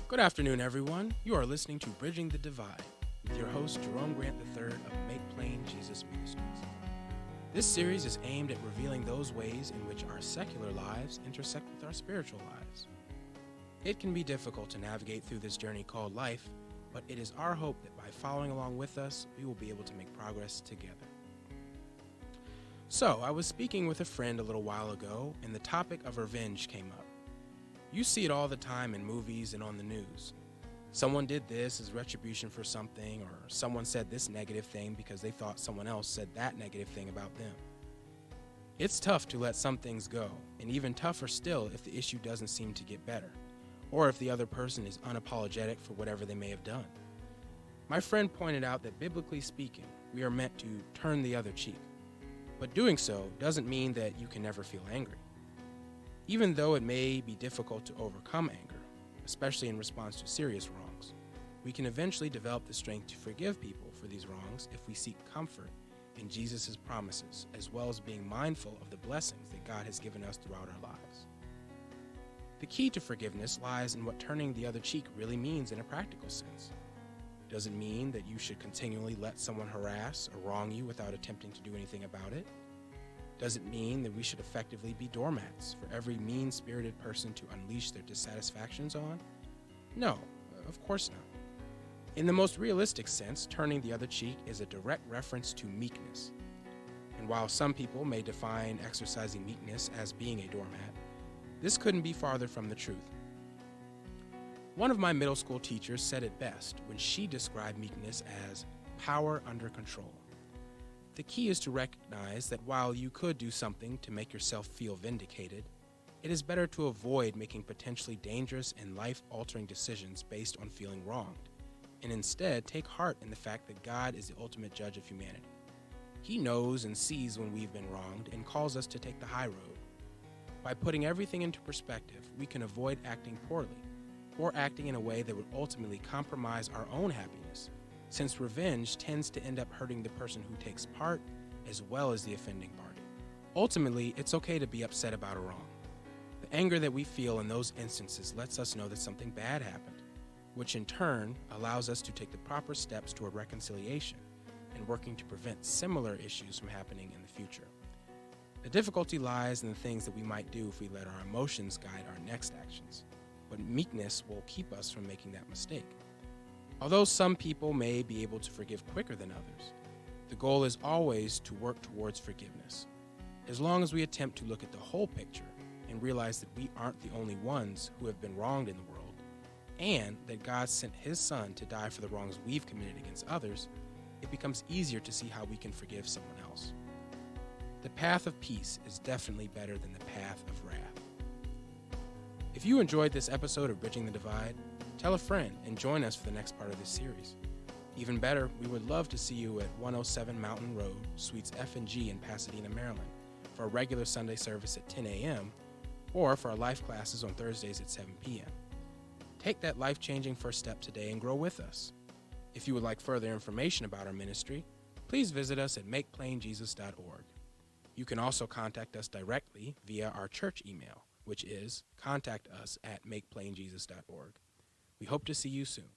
Good afternoon, everyone. You are listening to Bridging the Divide with your host, Jerome Grant III of Make Plain Jesus Ministries. This series is aimed at revealing those ways in which our secular lives intersect with our spiritual lives. It can be difficult to navigate through this journey called life, but it is our hope that by following along with us, we will be able to make progress together. So, I was speaking with a friend a little while ago, and the topic of revenge came up. You see it all the time in movies and on the news. Someone did this as retribution for something, or someone said this negative thing because they thought someone else said that negative thing about them. It's tough to let some things go, and even tougher still if the issue doesn't seem to get better, or if the other person is unapologetic for whatever they may have done. My friend pointed out that biblically speaking, we are meant to turn the other cheek, but doing so doesn't mean that you can never feel angry. Even though it may be difficult to overcome anger, especially in response to serious wrongs, we can eventually develop the strength to forgive people for these wrongs if we seek comfort in Jesus' promises, as well as being mindful of the blessings that God has given us throughout our lives. The key to forgiveness lies in what turning the other cheek really means in a practical sense. Does it mean that you should continually let someone harass or wrong you without attempting to do anything about it? Does it mean that we should effectively be doormats for every mean-spirited person to unleash their dissatisfactions on? No, of course not. In the most realistic sense, turning the other cheek is a direct reference to meekness. And while some people may define exercising meekness as being a doormat, this couldn't be farther from the truth. One of my middle school teachers said it best when she described meekness as power under control. The key is to recognize that while you could do something to make yourself feel vindicated, it is better to avoid making potentially dangerous and life-altering decisions based on feeling wronged, and instead take heart in the fact that God is the ultimate judge of humanity. He knows and sees when we've been wronged and calls us to take the high road. By putting everything into perspective, we can avoid acting poorly, or acting in a way that would ultimately compromise our own happiness, since revenge tends to end up hurting the person who takes part as well as the offending party. Ultimately, it's okay to be upset about a wrong. The anger that we feel in those instances lets us know that something bad happened, which in turn allows us to take the proper steps toward reconciliation and working to prevent similar issues from happening in the future. The difficulty lies in the things that we might do if we let our emotions guide our next actions, but meekness will keep us from making that mistake. Although some people may be able to forgive quicker than others, the goal is always to work towards forgiveness. As long as we attempt to look at the whole picture and realize that we aren't the only ones who have been wronged in the world, and that God sent His Son to die for the wrongs we've committed against others, it becomes easier to see how we can forgive someone else. The path of peace is definitely better than the path of wrath. If you enjoyed this episode of Bridging the Divide, tell a friend and join us for the next part of this series. Even better, we would love to see you at 107 Mountain Road, Suites F and G in Pasadena, Maryland, for a regular Sunday service at 10 a.m., or for our life classes on Thursdays at 7 p.m. Take that life-changing first step today and grow with us. If you would like further information about our ministry, please visit us at makeplainjesus.org. You can also contact us directly via our church email, which is contactus@makeplainjesus.org. We hope to see you soon.